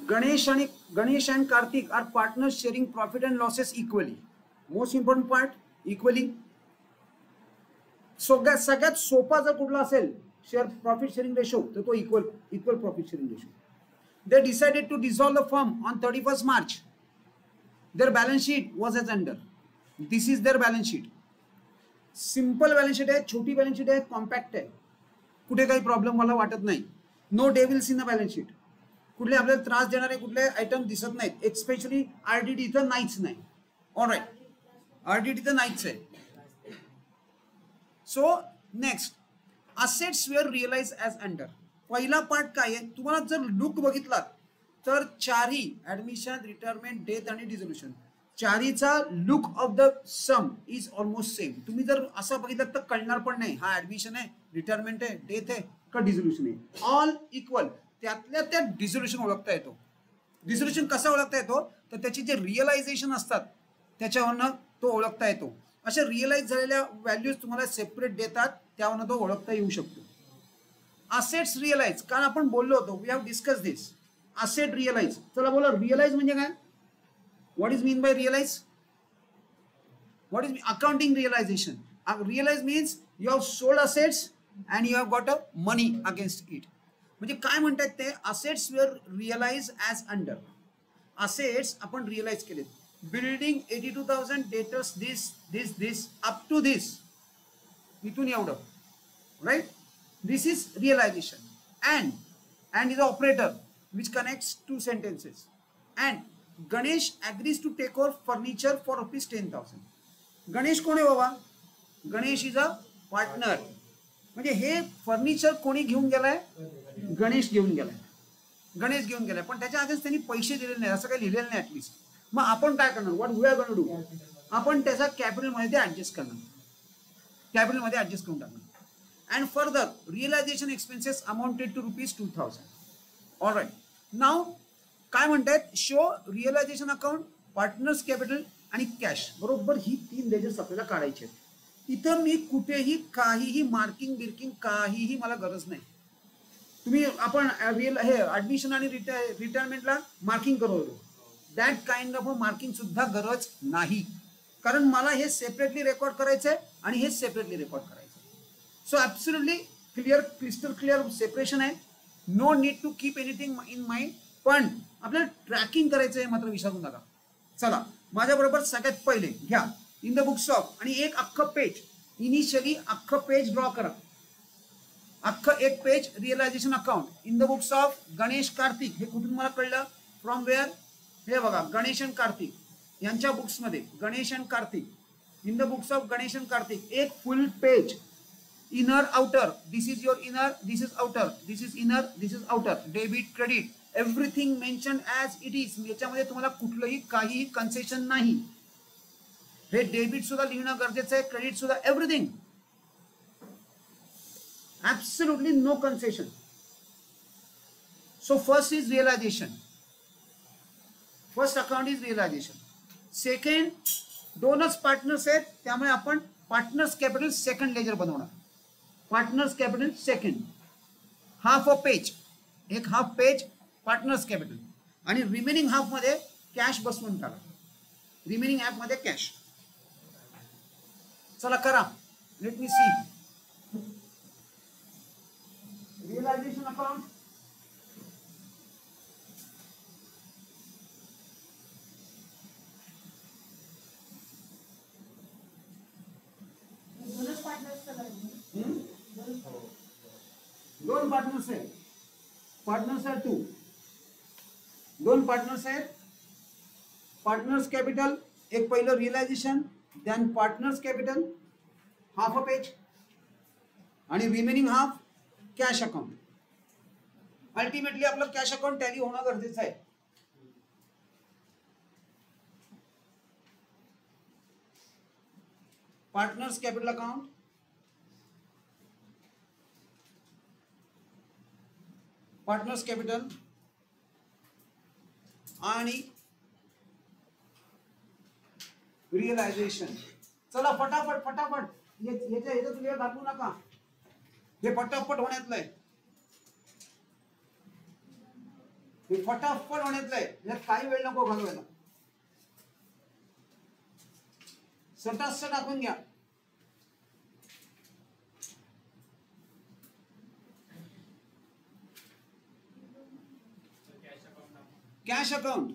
Ganesh and Karthik are partners sharing profit and losses equally. Most important part, equally. सगळ्यात सोपा जर कुठला असेल शेअर प्रॉफिट शेअरिंग रेशो तर तो equal profit sharing ratio. They decided to dissolve the firm on 31st March. Their balance sheet was as under. This is their balance sheet. Simple balance sheet आहे, छोटी balance sheet आहे, compact आहे, कुठे काही problem मला वाटत नाही. No devils in the balance sheet. कुठले आपल्याला त्रास देणारे कुठले आयटम दिसत नाहीत. एक्सपेशली आरडीडी इथं नाहीच नाही. ऑलराईट, आरडीडी तर नाहीच आहे. So next, assets were realise as under. पहिला पार्ट काय आहे, तुम्हाला जर लुक बघितला तर चारही ऍडमिशन, रिटायरमेंट, डेथ आणि डिझोल्युशन, चारीचा look of the sum is almost same. तुम्ही जर असं बघितलं तर कळणार पण नाही हा ऍडमिशन आहे, रिटायरमेंट आहे, डेथ आहे का डिझोल्युशन आहे. All equal. त्यातल्या त्यात डिझोल्युशन ओळखता येतो. डिझोल्युशन कसा ओळखता येतो तर त्याची जे रिअलायझेशन असतात त्याच्यावरनं तो ओळखता येतो. अशा रिअलाइज झालेल्या व्हॅल्यूज तुम्हाला सेपरेट देतात, त्यावरनं तो ओळखता येऊ शकतो. असेट्स रिअलाइज, कारण आपण बोललो होतो, we have discuss this. Asset realise, चला बोला रिअलाइज म्हणजे काय. What is mean by realize? What is accounting realization? Realize means you have sold assets and you have got a money against it. म्हणजे काय म्हणतात ते, assets were realized as under. Assets आपण realise केले. Building 82,000, debtors this up to this, इथून एवढं, right. This is realization. And is an operator which connects two sentences. And Ganesh agrees to take over furniture for ₹10,000. Ganesh कोण आहे बाबा, Ganesh is a partner. म्हणजे हे furniture कोणी घेऊन गेलाय, गणेश घेऊन गेलाय. गणेश घेऊन गेलाय, पण त्याच्या आधीच त्यांनी पैसे दिलेले नाही, असं काही लिहिलेलं नाही ऍटलीस्ट. मग आपण काय करणार, what we are going to do, आपण त्याचा कॅपिटल मध्ये ऍडजस्ट करणार, कॅपिटल मध्ये ऍडजस्ट करून टाकणार. And further realisation expenses amounted to ₹2,000. Alright. नाव काय म्हणतात, show realisation account, partners capital आणि कॅश. बरोबर ही 3 लेजर्स आपल्याला काढायचे आहेत. इथं मी कुठेही काहीही मार्किंग बिर्किंग काहीही मला गरज नाही. तुम्ही आपण हे ऍडमिशन आणि रिटायरमेंटला मार्किंग करतो, दॅट काइंड ऑफ मार्किंग सुद्धा गरज नाही, कारण मला हे सेपरेटली रेकॉर्ड करायचंय आणि हे सेपरेटली रेकॉर्ड करायचं. So absolutely clear, crystal clear separation आहे. No need to keep anything in mind. पण आपल्याला ट्रॅकिंग करायचं आहे मात्र विसरू नका. चला माझ्या बरोबर सगळ्यात पहिले घ्या इन द बुक्स ऑफ आणि एक अख्खं पेज, इनिशियली अख्खं पेज ड्रॉ करा. अख्खं एक page realisation account in the books of Ganesh Kartik. हे कुठून मला कळलं, फ्रॉम वेअर, हे बघा गणेश अँड कार्तिक यांच्या बुक्स मध्ये, Ganesh and Kartik, in the books of Ganesh and Kartik. एक full page, inner outer, this is your inner, this is outer, this is inner, this is outer, debit credit, everything mention as it is. याच्यामध्ये तुम्हाला कुठलंही काही concession नाही. हे debit सुद्धा लिहिणं गरजेचं आहे, क्रेडिट सुद्धा, everything, absolutely no concession. So first is realisation, first account is realisation. Second, दोनच पार्टनर्स आहेत त्यामुळे आपण पार्टनर्स कॅपिटल सेकंड लेजर बनवणार. Partners capital second, half a page, एक हाफ पेज पार्टनर्स कॅपिटल आणि रिमेनिंग हाफ मध्ये cash बसवून टाका. रिमेनिंग ऍप मध्ये कॅश. चला करा, let me see. Realisation account, दोन पार्टनर्स आहेत, पार्टनर्स आहेत 2, दोन पार्टनर्स आहेत. पार्टनर्स कॅपिटल, एक पहिलं realisation, then partners capital, half a page आणि remaining half cash account. Ultimately आपलं कॅश अकाउंट टॅली होणं गरजेचं आहे. Partners capital account, partners capital आणि रिअलायझेशन. चला फटाफट फटाफट, याच्यात क्लिअर दाखवू नका, हे फटाफट होण्यातलं आहे. हे फटाफट होण्यातलं आहे, यात काही वेळ नको घालवायला. सटास टाकून घ्या. कॅश अकाउंट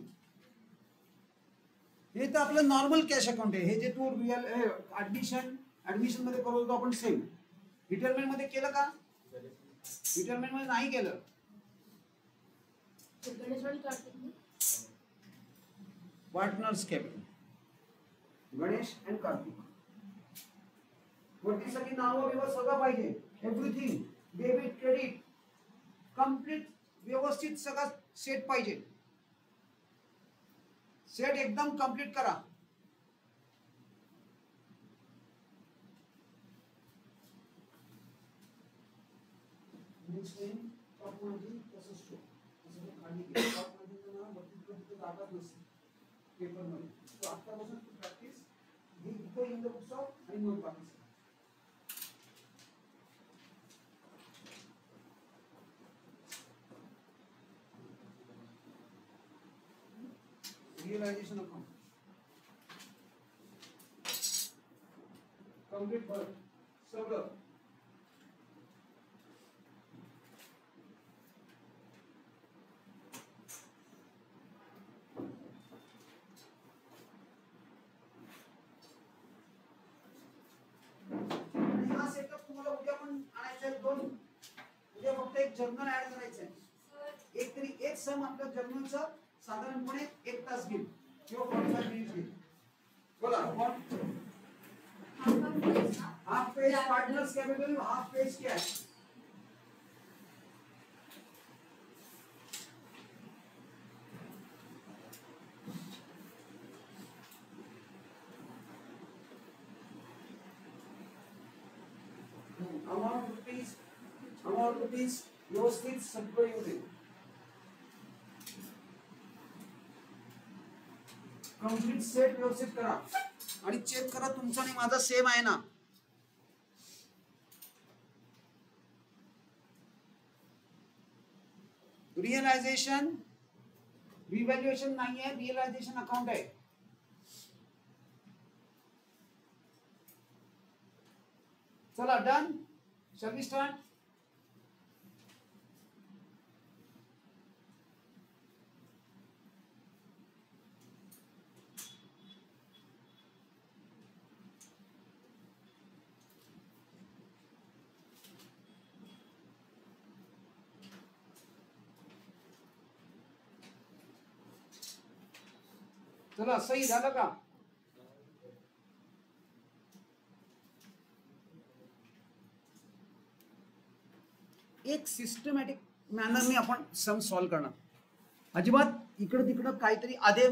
हे तर आपलं नॉर्मल कॅश अकाउंट आहे. हे जे तू रिअल ऍडमिशन मध्ये करत होतो आपण सेम रिटायरमेंट मध्ये केलं का? रिटायरमेंट मध्ये नाही केलं. Partners capital Ganesh and Kartik वरती सगळी नावं बिवं सगळं पाहिजे. एव्हरीथिंग डेबिट क्रेडिट कम्प्लीट व्यवस्थित सगळं सेट पाहिजे. सेट एकदम कंप्लीट करा. पेपर मध्ये आतापासून प्रॅक्टिस ही इथं इन द बुक्स ऑफ आणि नोट बाकी रियलायझेशन अकाउंट कंप्लीट भर सगळं. हा सेटअप तुम्हाला उद्या पण आणायचा आहे. दोन उद्या फक्त एक जर्नल ऍड करायचं आहे. एक तरी एक सम आपल्या जर्नलचा साधारणपणे 1 तास घेईल किंवा 45 मिनिट घेईल. बोला half page partners capital half page क्या है? अमाउंट रुपीज व्यवस्थित सगळं येऊ दे. कंप्लीट सेट व्यवस्थित करा आणि चेक करा तुमचा आणि माझा सेम आहे ना. रिअलायझेशन रिव्हॅल्युएशन नाही आहे, रिअलायझेशन अकाउंट आहे. चला डन. Shall we start? चला सही झालं का? एक सिस्टमॅटिक मॅनरने आपण सम सॉल्व्ह करणार. अजिबात इकडं तिकडं काहीतरी आधे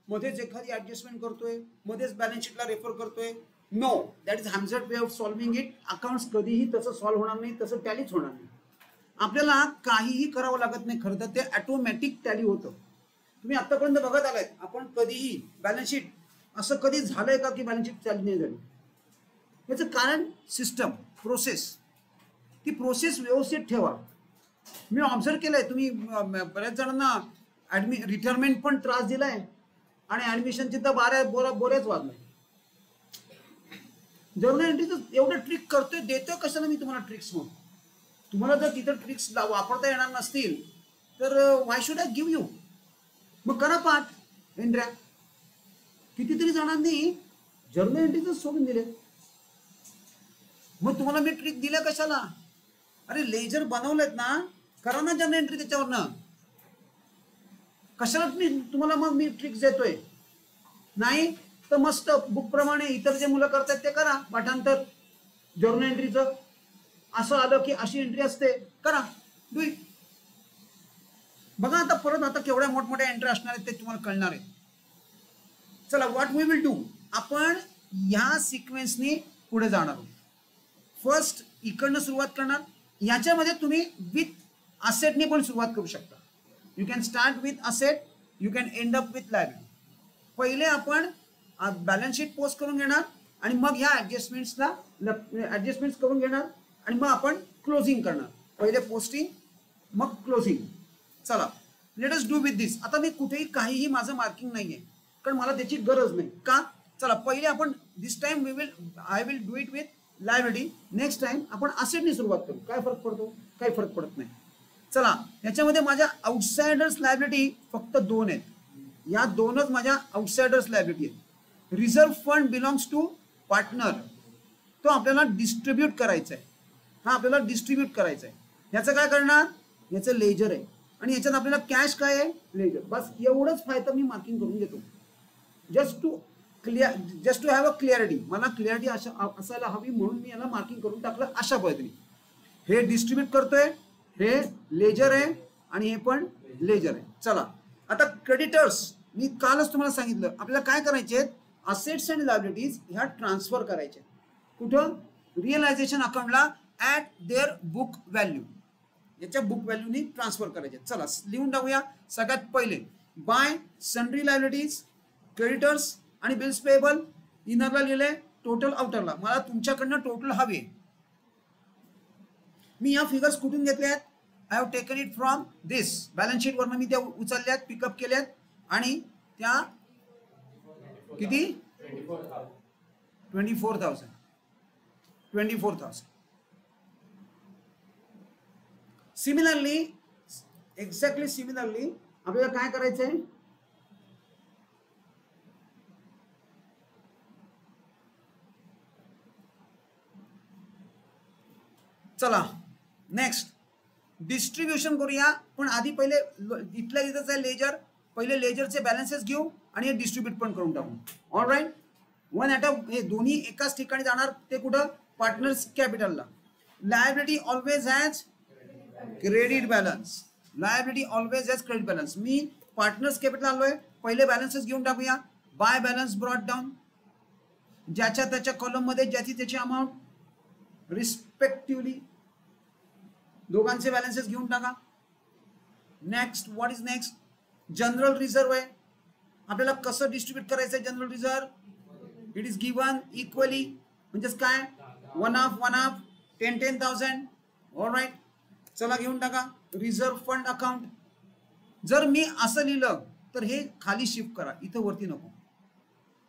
मध्येच एखादी ऍडजस्टमेंट करतोय, मध्येच बॅलन्स शीटला रेफर करतोय. No, that is haphazard way of solving it. Accounts कधीही तसं सॉल्व्ह होणार नाही, तसं टॅलीच होणार नाही. आपल्याला काहीही करावं लागत नाही. खरं तर ते ऑटोमॅटिक टॅली होतं. तुम्ही आतापर्यंत बघत आलाय आपण कधीही बॅलन्स शीट असं कधी झालंय का की बॅलन्स शीट चालू नाही झाली? याचं कारण सिस्टम प्रोसेस. ती प्रोसेस व्यवस्थित ठेवा. मी ऑब्झर्व केलंय तुम्ही बऱ्याच जणांना रिटायरमेंट पण त्रास दिलाय आणि ऍडमिशनची तर बोऱ्याच वाजलाय. जर्नल एंट्रीचं एवढं ट्रिक करतोय, देतोय कशाला मी तुम्हाला ट्रिक्स? मग तुम्हाला जर तिथं ट्रिक्स वापरता येणार नसतील तर why should I give you? मग करा पाठ एंट्र्या. कितीतरी जणांनी जर्नल एंट्रीच सोडून दिले. मग तुम्हाला मी ट्रिक दिल्या कशाला? अरे लेजर बनवलेत ना, करा ना जर्नल एंट्री त्याच्यावरनं. कशाला तुम्हाला मग मी ट्रिक्स देतोय? नाही तर मस्त बुक प्रमाणे इतर जे मुलं करतात ते करा. पाठांतर जर्नल एंट्रीचं असं आलं की अशी एंट्री असते, करा, डू इट. बघा आता परत आता केवढ्या मोठमोठ्या एंट्री असणार आहेत ते तुम्हाला कळणार आहे. चला व्हॉट वी विल डू, आपण ह्या सिक्वेन्सनी पुढे जाणार आहोत. फर्स्ट इकडनं सुरुवात करणार. याच्यामध्ये तुम्ही विथ असेटने पण सुरुवात करू शकता. You can start with asset, you can end up with liability. पहिले आपण बॅलन्स शीट पोस्ट करून घेणार आणि मग ह्या ऍडजस्टमेंट्स करून घेणार आणि मग आपण क्लोजिंग करणार. पहिले पोस्टिंग मग क्लोजिंग. चला लेट अस डू विथ दिस. आता मी कुठेही काहीही माझं मार्किंग नाहीये, कारण मला त्याची गरज नाही. का? चला पहिले आपण this time I will do it with liability. Next time आपण असेटनी सुरुवात करू. काय फरक पडतो? काही फरक पडत नाही. चला याच्यामध्ये माझ्या आउटसाइडर्स लायबिलिटी फक्त 2 आहेत. या 2च माझ्या आउटसाइडर्स लायबिलिटी आहेत. Reserve fund belongs to partner, तो आपल्याला डिस्ट्रीब्यूट करायचा आहे. हा आपल्याला डिस्ट्रीब्यूट करायचा आहे. याचं काय करणार? याचं लेजर आहे आणि याच्यात आपल्याला कॅश काय आहे? लेजर. बस एवढंच फायदा मी मार्किंग करून घेतो. Just to have a clarity. मला क्लिअरिटी असायला हवी म्हणून मी याला मार्किंग करून टाकलं अशा पद्धतीने. हे डिस्ट्रीब्यूट करतोय, हे लेजर आहे आणि हे पण लेजर आहे. चला आता क्रेडिटर्स, मी कालच तुम्हाला सांगितलं आपल्याला काय करायचे, असेट्स आणि लायबिलिटीज ह्या ट्रान्सफर करायचे. कुठं? रिअलायझेशन अकाउंटला ॲट देअर बुक व्हॅल्यू, याच्या बुक व्हॅल्यूनी ट्रान्सफर करायचे. चला लिहून टाकूया. सगळ्यात पहिले बाय सन्ड्री लायबिलिटीज, क्रेडिटर्स आणि बिल्स पेएबल. इनरला लिहिले, टोटल आउटरला. मला तुमच्याकडनं टोटल हवे. मी या फिगर्स कुठून घेतले आहेत? I have taken it from this balance sheet वरनं मी त्या उचलल्यात, पिकअप केल्यात आणि त्या किती? 24,000. सिमिलरली, एक्झॅक्टली सिमिलरली आपल्याला काय करायचंय? चला नेक्स्ट डिस्ट्रीब्युशन करूया. पण आधी पहिले इथल्या इथंच आहे लेजर. पहिले लेजरचे बॅलन्सेस घेऊ आणि हे डिस्ट्रीब्यूट पण करून टाकू. All right. One at a, हे दोन्ही एकाच ठिकाणी जाणार. ते कुठं? पार्टनर्स कॅपिटलला. Liability always has credit balance. Liability always has credit balance. मी पार्टनर्स कॅपिटल आलोय. पहिले बॅलन्सेस घेऊन टाकूया. By balance brought down. ज्याच्या त्याच्या कॉलम मध्ये ज्याची त्याची अमाऊंट रिस्पेक्टिव्हली दोघांचे बॅलन्सेस घेऊन टाका. Next, what is next? General reserve आहे. आपल्याला कसं डिस्ट्रीब्यूट करायचं general reserve? It is given equally. म्हणजेच काय? 1/2 10,000. All right. चला घेऊन टाका. Reserve fund account. जर मी असं लिहिलं तर हे खाली शिफ्ट करा, इथं वरती नको.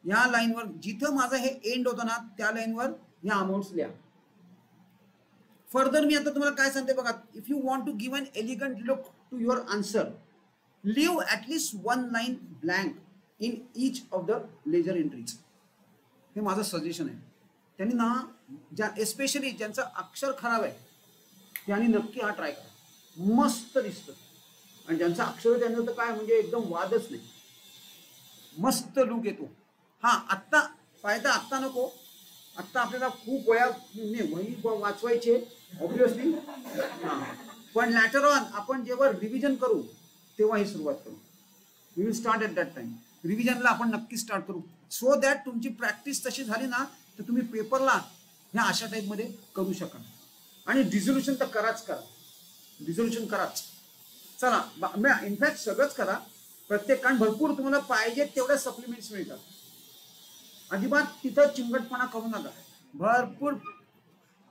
या लाईनवर जिथं माझं हे एंड होतं ना त्या लाईनवर ह्या अमाऊंट्स लिहा. फर्दर मी आता तुम्हाला काय सांगते बघा. If you want to give an elegant look to your answer, leave at least 1 line blank in each of the ledger entries. हे माझं सजेशन आहे. त्यांनी ना एस्पेशली ज्यांचं अक्षर खराब आहे त्यांनी नक्की हा ट्राय करा. मस्त दिसतं. आणि ज्यांचं अक्षर त्यांचं तर काय म्हणजे एकदम वादच नाही. मस्त लुक येतो. हा आत्ता फायदा आत्ता नको. आत्ता आपल्याला खूप वही वाचवायचे ऑब्विसली. पण लॅटर ऑन आपण जेव्हा रिव्हिजन करू तेव्हा ही सुरुवात करू. We will start at that time. रिव्हिजनला आपण नक्की स्टार्ट करू. सो दॅट तुमची प्रॅक्टिस तशी झाली ना तर तुम्ही पेपरला ह्या अशा टाईपमध्ये करू शकाल. आणि डिझोल्युशन तर कराच करा. डिझोल्युशन कराच. चला इनफॅक्ट सगळंच करा. प्रत्येक कारण भरपूर तुम्हाला पाहिजे तेवढ्या सप्लिमेंट्स मिळतात. अजिबात तिथं चिंगटपणा करू नका. भरपूर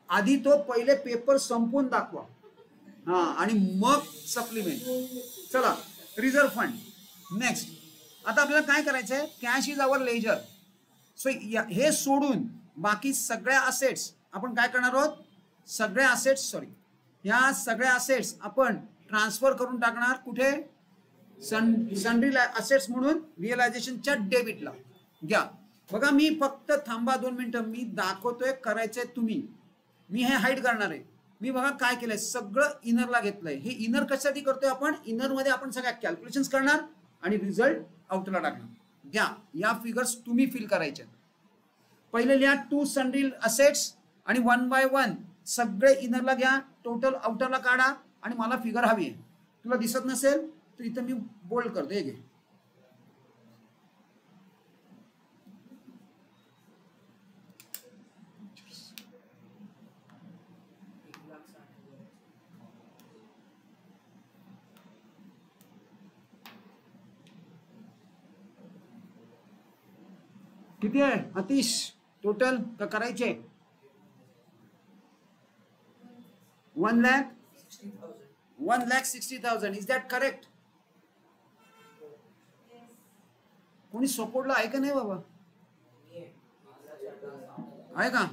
आधी तो पहिले पेपर संपवून दाखवा. हा आणि मग सप्लिमेंट. चला रिझर्व्ह फंड. नेक्स्ट आता आपल्याला काय करायचंय? Cash is our ledger. So हे सोडून बाकी सगळ्या असेट्स आपण काय करणार आहोत? सगळ्या असेट्स या सगळ्या असेट्स आपण ट्रान्सफर करून टाकणार. कुठे? सन्ड्री असेट्स म्हणून रिअलायझेशनच्या डेबिटला घ्या. बघा मी फक्त थांबा 2 मिनिटं. मी दाखवतोय, करायचंय तुम्ही. मी हे हाईड करणार आहे. मी बघा काय केलंय, सगळं इनरला घेतलंय. हे इनर कशासाठी करतोय आपण? इनर मध्ये आपण सगळ्या कॅल्क्युलेशन्स करणार आणि रिझल्ट आउटला टाकणार. घ्या या फिगर्स तुम्ही फिल करायचे. पहिले लिहा 2 सन्ड्री असेट्स आणि 1 बाय 1 सगळे इनरला घ्या. टोटल आउटरला काढा आणि मला फिगर हवी आहे. तुला दिसत नसेल तर इथं मी बोल्ड करतो. हे घे. किती आहे अतिश टोटल करायचे? 1,60,000. Is that correct? कोणी सपोर्टला आहे का नाही बाबा? आहे का?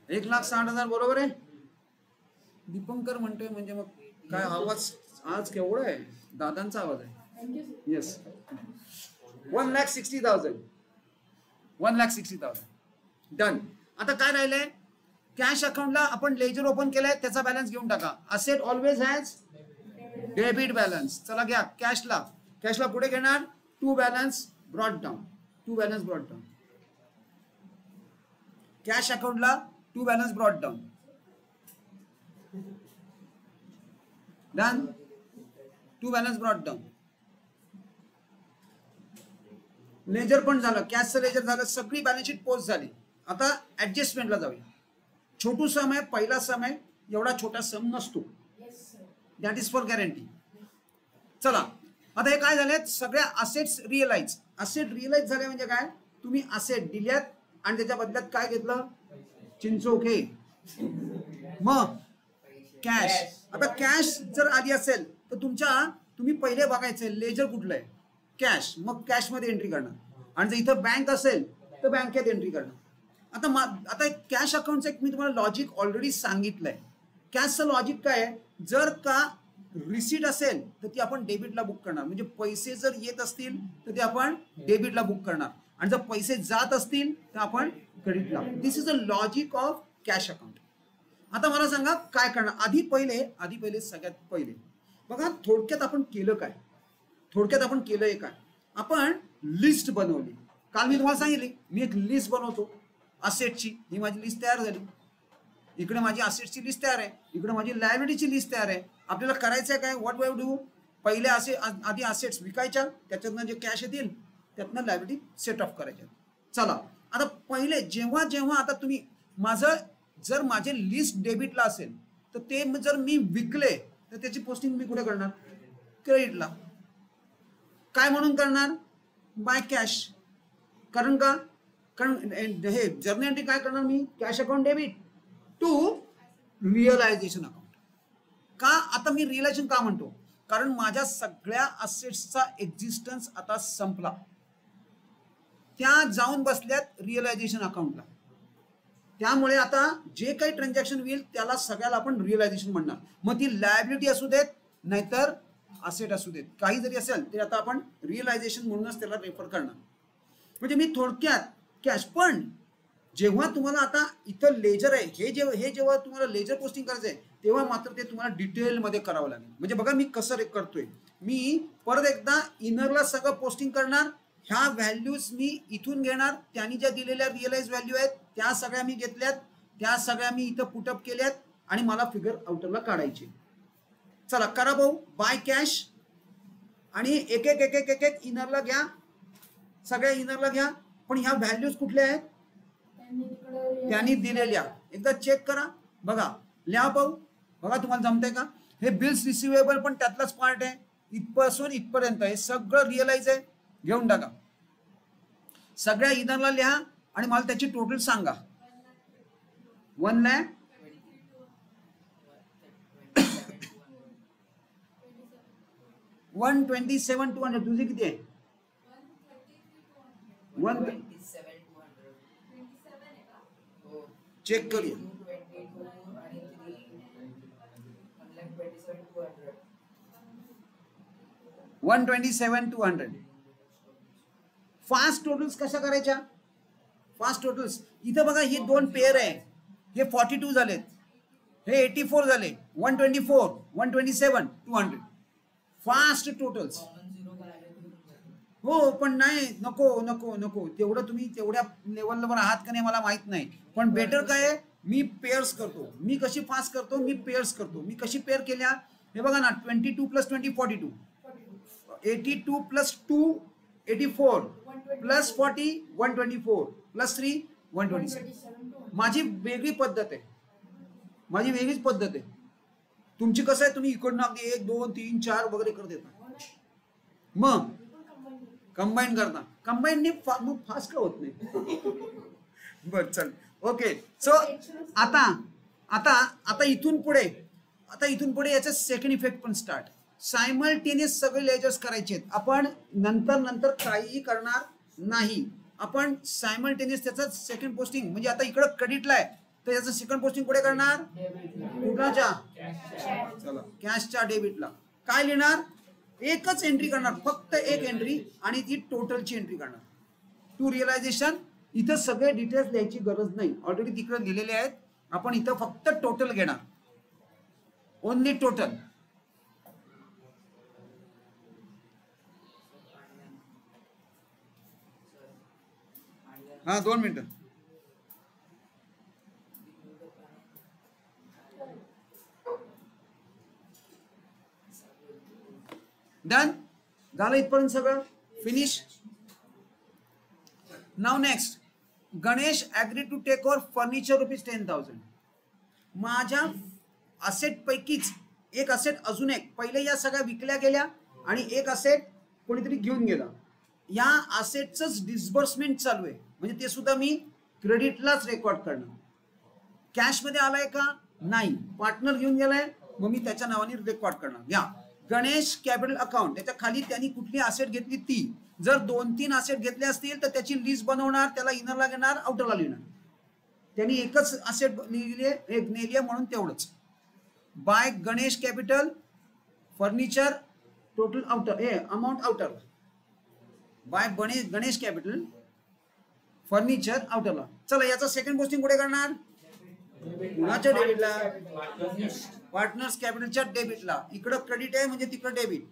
1,60,000 बरोबर आहे. दीपंकर म्हणतोय म्हणजे मग काय आवाज आज केवढा आहे? दादांचा आवाज आहे. येस, 1,60,000. 1,60,000 डन. आता काय राहिलंय? कॅश अकाउंटला आपण लेजर ओपन केलाय, त्याचा बॅलन्स घेऊन टाका. Asset always has debit balance. चला घ्या कॅशला. कॅशला पुढे घेणार to balance brought down. To balance brought down. Cash अकाउंटला to balance brought down. Done. To balance brought down. Ledger पण झालं, कॅशचं लेजर झालं, सगळी बॅलन्स शीट पोस्ट झाली. आता ऍडजस्टमेंटला जाऊया. छोटू सम आहे, पहिला सम आहे, एवढा छोटा सम नसतो. That is for guarantee. चला आता हे काय झाले? सगळ्या असेट्स रिअलाइज. असेट रिअलाइज झाले म्हणजे काय? तुम्ही असेट दिल्यात आणि त्याच्या बदल्यात काय घेतलं? चिंचोके. मग कॅश. आता कॅश जर आली असेल तर तुम्ही पहिले बघायचे लेजर कुठलं आहे? कॅश. मग कॅश मध्ये एंट्री करणार. आणि जर इथं बँक असेल तर बँकेत एंट्री करणार. आता कॅश अकाउंटचं एक मी तुम्हाला लॉजिक ऑलरेडी सांगितलंय. कॅशचं लॉजिक काय आहे? जर का रिसीट असेल तर ती आपण डेबिटला बुक करणार. म्हणजे पैसे जर येत असतील तर ते आपण डेबिटला बुक करणार, आणि जर पैसे जात असतील तर आपण क्रेडिटला. This is a logic of cash account. आता मला सांगा काय करणार? आधी पहिले सगळ्यात पहिले बघा थोडक्यात आपण केलं काय? थोडक्यात आपण केलंय काय? आपण लिस्ट बनवली. काल मी तुम्हाला सांगितले मी एक लिस्ट बनवतो असेटची. ही माझी लिस्ट तयार झाली. इकडे माझी असेटची लिस्ट तयार आहे, इकडे माझी लायबिलिटीची लिस्ट तयार आहे. आपल्याला करायचं आहे काय? What we do? पहिले आधी असेट्स विकायच्या, त्याच्यातनं जे कॅश येतील त्यातनं लायबिलिटी सेट ऑफ करायच्या. चला आता पहिले जेव्हा आता तुम्ही जर माझे लिस्ट डेबिटला असेल तर ते जर मी विकले तर त्याची पोस्टिंग मी कुठे करणार? क्रेडिटला. काय म्हणून करणार? By cash. कारण हे जर्नल एंट्री काय करणार मी? Cash account debit to realisation account. का? आता मी रिअलायझेशन का म्हणतो? कारण माझ्या सगळ्या असेट्सचा एक्झिस्टन्स आता संपला. त्या जाऊन बसल्यात रिअलायझेशन अकाउंटला. त्यामुळे आता जे काही ट्रान्झॅक्शन होईल त्याला सगळ्याला आपण रिअलायझेशन म्हणणार. मग ती लायबिलिटी असू देत नाहीतर असेट असू देत, काही जरी असेल तरी आता आपण रिअलायझेशन म्हणूनच त्याला रेफर करणार. म्हणजे मी थोडक्यात कॅश. पण जेव्हा तुम्हाला आता इथं लेजर आहे, हे जेव्हा तुम्हाला लेजर पोस्टिंग करायचं आहे तेव्हा मात्र ते तुम्हाला डिटेलमध्ये करावं लागेल. म्हणजे बघा मी कसं करतोय. मी परत एकदा इनरला सगळं पोस्टिंग करणार. ह्या व्हॅल्यूज मी इथून घेणार. त्यांनी ज्या दिलेल्या रिअलाइज व्हॅल्यू आहेत त्या सगळ्या मी घेतल्यात, त्या सगळ्या मी इथं पुटअप केल्यात आणि मला फिगर आउटरला काढायची. चला करा भाऊ. बाय कॅश आणि एक एक इनरला घ्या. सगळ्या इनरला घ्या. पण ह्या व्हॅल्यूज कुठल्या आहेत? त्यांनी दिलेल्या. एकदा चेक करा. बघा लिहा भाऊ. बघा तुम्हाला जमतंय का? हे बिल्स रिसिवेबल पण त्यातलाच पार्ट आहे. इथपासून इथपर्यंत हे सगळं रिअलाइज आहे. घेऊन टाका. सगळ्या इनरला लिहा आणि मला त्याची टोटल सांगा. 1,00,000 127,200. तुझे किती आहे? 127,200. चेक करूया. 127,200. फास्ट टोटल्स कशा करायच्या? फास्ट टोटल्स इथं बघा ही दोन पेअर आहे. हे 42 झालेत, हे 84 झाले. 124, 127, 200. Fast totals. हो पण नाही, नको तेवढं तुम्ही तेवढ्या लेवलवर आहात का नाही मला माहित नाही. पण बेटर काय आहे? मी पेअर्स करतो. मी कशी फास्ट करतो? मी पेअर्स करतो. मी कशी पेअर केल्या हे बघा ना. 22 + 20 42, 82 + 2 84 + 40 124 + 3 127. माझी वेगळी पद्धत आहे. माझी वेगळीच पद्धत आहे. तुमची कसं आहे? तुम्ही इकडनं अगदी 1 2 3 4 वगैरे करत येता. मग कंबाईन करता. कंबाईनने मग फास्ट का होत नाही? बर चल ओके. सो आता इथून पुढे याचा सेकंड इफेक्ट पण स्टार्ट. सायमल्टेनियस सगळे लेजर्स करायचे आहेत. आपण नंतर काहीही करणार नाही. आपण सायमल्टेनियस त्याचा सेकंड पोस्टिंग म्हणजे आता इकडं क्रेडिटला आहे तर याचं सेकंड पोस्टिंग कुठे करणार? कुठलाच्या? चला कॅशच्या डेबिटला. काय लिहिणार? एकच एंट्री करणार, फक्त एक एंट्री आणि ती टोटलची एंट्री करणार. टू रिअलायझेशन इथं सगळे डिटेल्स लिहायची गरज नाही, ऑलरेडी तिकडे लिहिलेले आहेत. आपण इथं फक्त टोटल घेणार, ओनली टोटल. हा 2 मिनिटं. डन झालं इथपर्यंत सगळं फिनिश. नाव next, Ganesh agree to take over furniture ₹10,000. माझ्या असेट पैकीच एक असेट अजून एक, पहिले या सगळ्या विकल्या गेल्या आणि एक असेट कोणीतरी घेऊन गेला. या असेटच डिस्बर्समेंट चालू आहे, म्हणजे ते सुद्धा मी क्रेडिटलाच रेकॉर्ड करणार. कॅश मध्ये आलाय का? नाही. पार्टनर घेऊन गेलाय, मग मी त्याच्या नावाने रेकॉर्ड करणार. घ्या गणेश कॅपिटल अकाउंट, त्याच्या खाली त्यांनी कुठली असेट घेतली ती. जर 2-3 असेट घेतले असतील तर त्याची लिस्ट बनवणार, त्याला इनरला घेणार, आउटरला लिहिणार. त्यांनी एकच असेट लिहिली आहे, एक नेली आहे म्हणून तेवढंच. By Ganesh capital furniture total outer, हे amount outer. By Ganesh capital furniture आउटरला. चला याचा सेकंड पोस्टिंग कुठे करणार? कुणाच्या डेबिटला? पार्टनर्स कॅपिटलच्या डेबिटला. इकडं क्रेडिट आहे म्हणजे तिकडं डेबिट.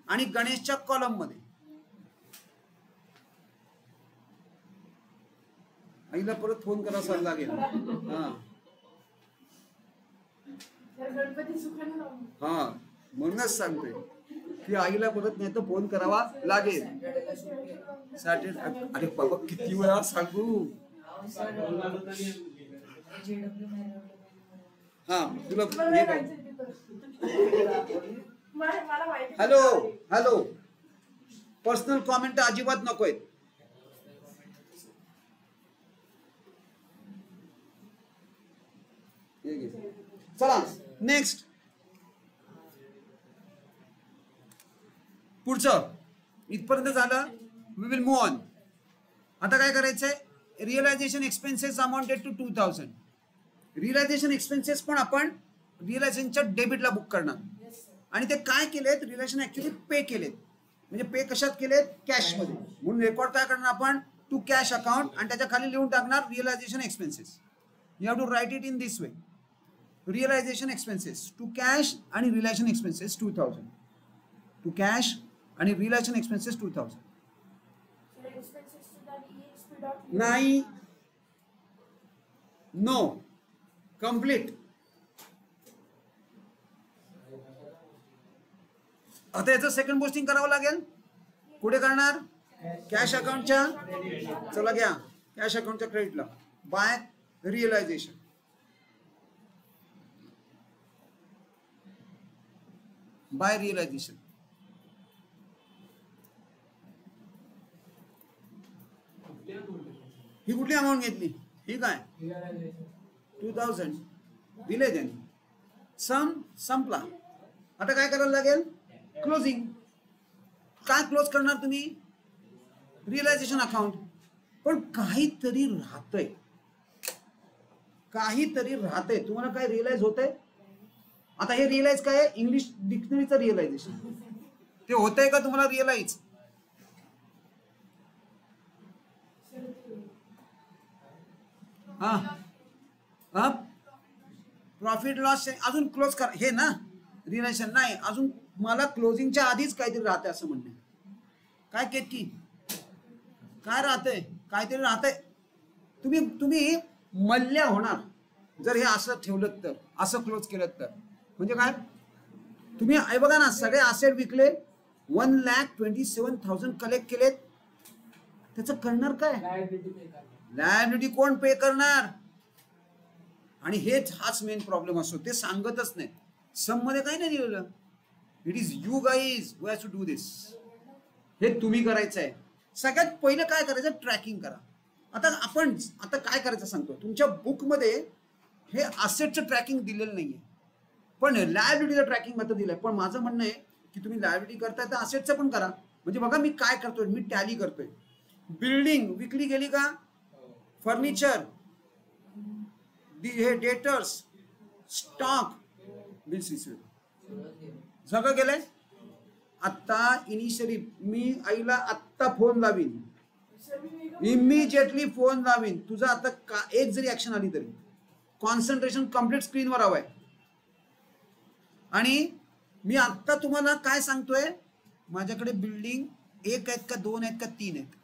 आणि गणेशच्या कॉलम मध्ये. आईला परत फोन करायला लागेल. हा म्हणूनच सांगतोय की आईला परत नाही तर फोन करावा लागेल. अरे बाबा किती वेळा सांगू. हा तुला हॅलो पर्सनल कॉमेंट अजिबात नकोय. चला नेक्स्ट पुढचं इथपर्यंत झालं. We will move on. आता काय करायचंय? Realisation expenses amounted to 2,000. Realisation expenses पण आपण रिअलायझेशनच्या डेबिटला बुक करणार. आणि ते काय केलेत? रिअलायझेशन ऍक्च्युली पे केलेत. म्हणजे पे कशात केलेत? कॅश मध्ये. म्हणून रेकॉर्ड काय करणार आपण? टू कॅश अकाउंट आणि त्याच्या खाली लिहून टाकणार realisation expenses. You have to write it in this way. Realisation expenses to cash आणि रिअलायझेशन एक्सपेन्सेस 2,000. टू कॅश आणि रिअलायझेशन एक्सपेन्सेस 2,000. नाही, नो, कंप्लीट. आता याचं सेकंड पोस्टिंग करावं लागेल. कुठे करणार? कॅश अकाउंटच्या. चला घ्या कॅश अकाउंटच्या क्रेडिटला. By realisation. By realisation. ही कुठली अमाऊंट घेतली? ही काय? 2,000 दिले त्यांनी. संपला. आता काय करायला लागेल? क्लोजिंग. काय क्लोज करणार तुम्ही? Realisation account. पण काहीतरी राहतंय, तुम्हाला काय रिअलाइज होतंय? आता हे रिअलाइज काय आहे? इंग्लिश डिक्शनरीचं रिअलायझेशन. ते होतंय का तुम्हाला रिअलाइज? प्रॉफिट लॉस अजून क्लोज कर हे ना रिलेशन नाही. अजून मला क्लोजिंगच्या आधीच काहीतरी राहते असं म्हणणे. काय केतकी? काय राहतंय? काहीतरी राहतंय. तुम्ही मल्ल्या होणार जर हे असं ठेवलं तर, असं क्लोज केलं तर. म्हणजे काय? तुम्ही हे बघा ना, सगळे असेट विकले, 1,27,000 कलेक्ट केलेत. त्याचं करणार काय? लायबिलिटी कोण पे करणार? आणि हाच मेन प्रॉब्लेम असतो. ते सांगतच नाही. सम मध्ये काही नाही दिलेलं. It is you guys who has to do this. हे तुम्ही करायचं आहे. सगळ्यात पहिलं काय करायचं? ट्रॅकिंग करा. आता काय करायचं सांगतो. तुमच्या बुक मध्ये हे असेटचं ट्रॅकिंग दिलेलं नाहीये, पण लायबिलिटीचं ट्रॅकिंग मात्र दिलंय. पण माझं म्हणणं आहे की तुम्ही लायबिलिटी करताय तर असेटचं पण करा. म्हणजे बघा मी काय करतोय, मी टॅली करतोय. बिल्डिंग विकली गेली का, फर्निचर, हे डेटर्स, स्टॉक, बिल्स रिसिव्ड सगळं गेलंय. आता इनिशियली मी आईला आत्ता फोन लावीन, इमिजिएटली फोन लावीन. तुझा आता एक जरी ऍक्शन आली तरी कॉन्सन्ट्रेशन कम्प्लीट स्क्रीनवर हवंय. आणि मी आत्ता तुम्हाला काय सांगतोय, माझ्याकडे बिल्डिंग 1 आहेत का 2 आहेत का 3 आहेत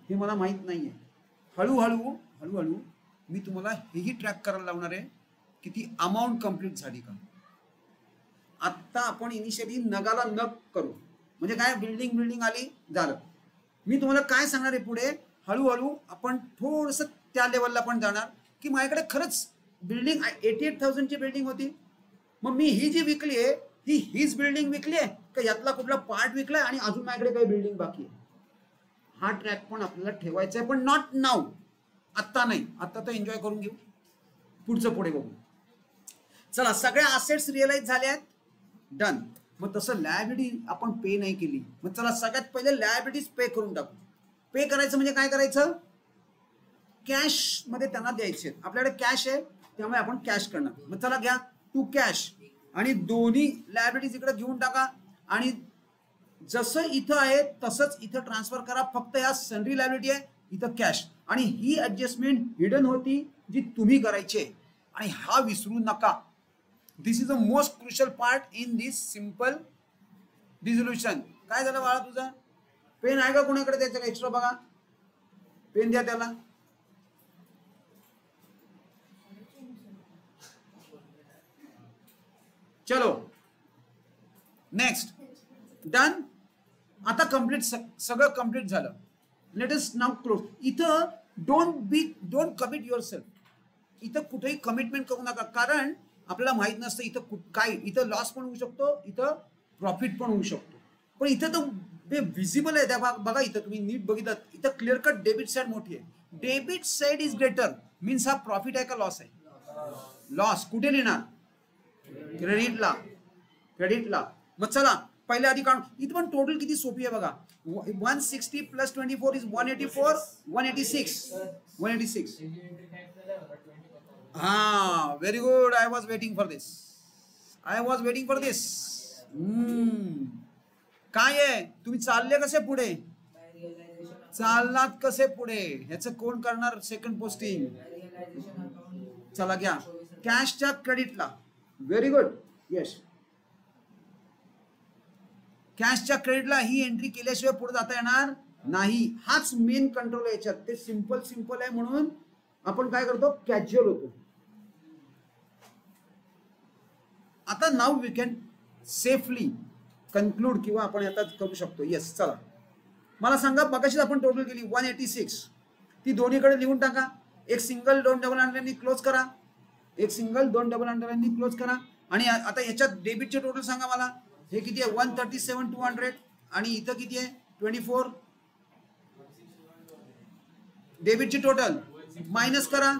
हे मला माहित नाहीये. हळूहळू हळूहळू मी तुम्हाला हेही ट्रॅक करायला लावणार आहे की ती अमाऊंट कंप्लीट झाली का. आत्ता आपण इनिशियली नगाला नग करू, म्हणजे काय, बिल्डिंग आली झालं. मी तुम्हाला काय सांगणार आहे पुढे, हळूहळू आपण थोडंसं त्या लेवलला पण जाणार की माझ्याकडे खरंच बिल्डिंग 88,000 ची बिल्डिंग होती, मग मी ही जी विकली आहे हीच बिल्डिंग विकली आहे का यातला कुठला पार्ट विकलाय आणि अजून माझ्याकडे काही बिल्डिंग बाकी आहे. हा ट्रॅक पण आपल्याला ठेवायचा आहे, पण नॉट नाऊ, आत्ता नाही. आत्ता तर एन्जॉय करून घेऊ, पुढचं पुढे बघू. चला, सगळ्या असेट्स रिअलाइज झाल्या आहेत, डन. मग तसं लायबिलिटी आपण पे नाही केली, मग चला सगळ्यात पहिले लायबिलिटीज पे करून टाकू. पे करायचं म्हणजे काय करायचं, कॅश मध्ये त्यांना द्यायचे. आपल्याकडे कॅश आहे त्यामुळे आपण कॅश करणार. मग चला घ्या टू कॅश आणि दोन्ही लायबिलिटीज इकडे घेऊन टाका आणि जसं इथं आहे तसंच इथं ट्रान्सफर करा. फक्त या सनरी लायबिलिटी आहे, इथं कॅश. आणि ही ऍडजस्टमेंट हिडन होती जी तुम्ही करायची, आणि हा विसरू नका. This is the most crucial part in this simple dissolution. काय झालं बाळा तुझा, पेन आहे का कोणाकडे द्यायचं एक्स्ट्रा, बघा पेन द्या त्याला. चलो नेक्स्ट, डन. आता कंप्लीट, सगळं कंप्लीट झालं. Let us now close. इथं डोंट कमिट युअर सेल्फ. इथं कुठेही कमिटमेंट करू नका, कारण आपल्याला माहित नसतं इथं काय, इथं लॉस पण होऊ शकतो, इथं प्रॉफिट पण होऊ शकतो. पण इथं तर विजिबल आहे, त्या बघा इथं तुम्ही नीट बघितलं, इथं क्लिअर कट डेबिट साइड मोठी आहे. Debit side is greater, means हा प्रॉफिट आहे का लॉस आहे, लॉस. कुठे लिहिणार, क्रेडिटला. मग चला पहिले आधी काढून. इथं पण टोटल किती सोपी आहे बघा, 160 प्लस 24 इज 184, 186. हा, very good. I was waiting for this. काय आहे, तुम्ही चालले कसे पुढे, चाललात कसे पुढे, ह्याचं कोण करणार सेकंड पोस्टिंग. चला घ्या कॅशच्या क्रेडिटला. Very good, yes. कॅशच्या क्रेडिटला ही एंट्री केल्याशिवाय पुढे जाता येणार नाही. हाच मेन कंट्रोल आहे याच्यात. ते सिंपल आहे म्हणून आपण काय करतो, कॅज्युअल होतो. आता now we can safely conclude, किंवा आपण आता करू शकतो. येस, चला मला सांगा, मगाशीच आपण टोटल केली 186, ती दोन्हीकडे लिहून टाका. एक सिंगल 2 डबल अंडरलाईन क्लोज करा, एक सिंगल 2 डबल अंडरलाईन क्लोज करा. आणि आता याच्यात डेबिटचे टोटल सांगा मला, हे किती आहे, 137,200. आणि इथं किती आहे, 24. डेबिटची टोटल मायनस करा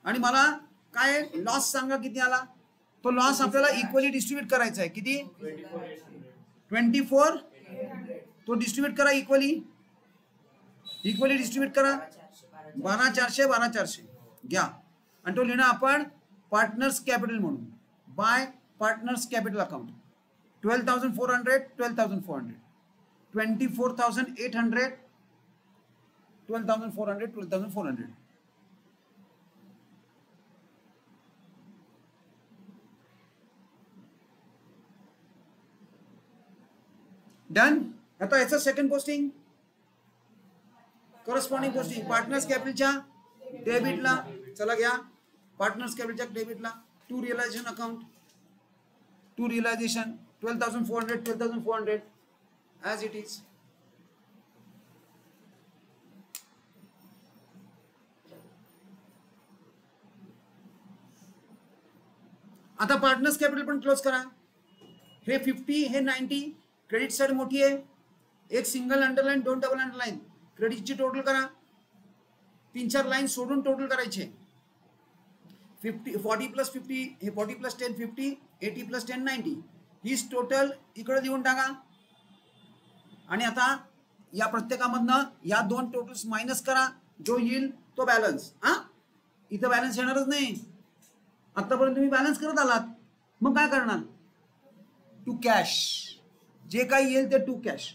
आणि मला काय लॉस सांगा किती आला. तो लॉस आपल्याला इक्वली डिस्ट्रीब्यूट करायचा आहे. किती, 24. तो डिस्ट्रीब्यूट करा इक्वली डिस्ट्रीब्यूट करा. 12,400 घ्या. आणि तो लिहिणं आपण पार्टनर्स कॅपिटल म्हणून, by partners capital account. 12,400, 12,400, 24,800, 12,400, 12,400. Done. आता याचं second posting, corresponding posting partners कॅपिटलच्या डेबिटला. चला घ्या पार्टनर्स कॅपिटलच्या डेबिटला. To realisation account, to realisation 12,400, 12,400 as it is. आता पार्टनर्स कॅपिटल पण क्लोज करा. हे 50, हे 90. क्रेडिट साइड मोठी आहे, एक सिंगल अंडरलाईन 2 डबल अंडरलाईन. क्रेडिटची टोटल करा, 3-4 लाईन सोडून टोटल करायचे. 50 40 प्लस 50 हे 40 प्लस 10 50 80 प्लस 10 90 हीच टोटल इकडे लिहून टाका. आणि आता या प्रत्येकामधनं या दोन टोटल्स मायनस करा, जो येईल तो बॅलन्स. इथं बॅलन्स येणारच नाही, आतापर्यंत तुम्ही बॅलन्स करत आलात, मग काय करणार? टू कॅश, जे काही येईल ते टू कॅश.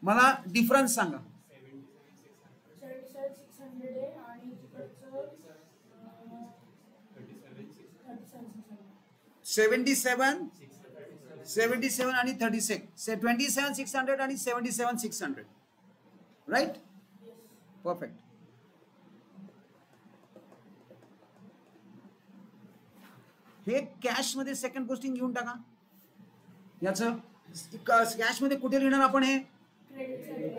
मला डिफरन्स सांगा. 77 आणि 36 27,600 आणि 77,600 राईट. परफेक्ट. हे कॅश मध्ये सेकंड पोस्टिंग घेऊन टाका. याचं कॅश मध्ये कुठे लिहिणार आपण? हे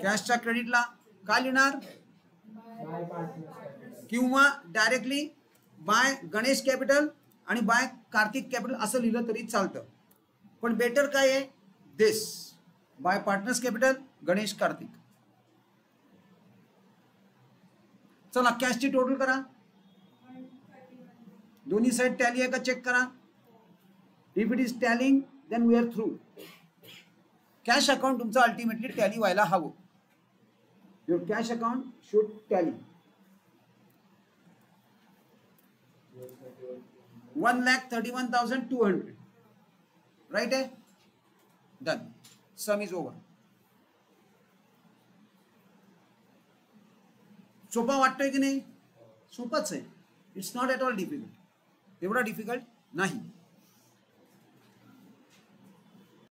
कॅशच्या क्रेडिटला काय लिहिणार? किंवा डायरेक्टली बाय गणेश कॅपिटल आणि बाय कार्तिक कॅपिटल असं लिहिलं तरी चालतं, पण बेटर काय आहे? This by partners capital Ganesh Kartik. चला कॅशची टोटल करा, दोन्ही साइड टॅली आहे का चेक करा. If it is tallying then we are through. Cash account तुमचं अल्टिमेटली टॅली व्हायला हवं. Your cash account should tally. 1,31,200 right आहे. डन. Sum is over. सोपा वाटतोय की नाही? सोपाच आहे. It's not at all difficult. एवढा डिफिकल्ट नाही.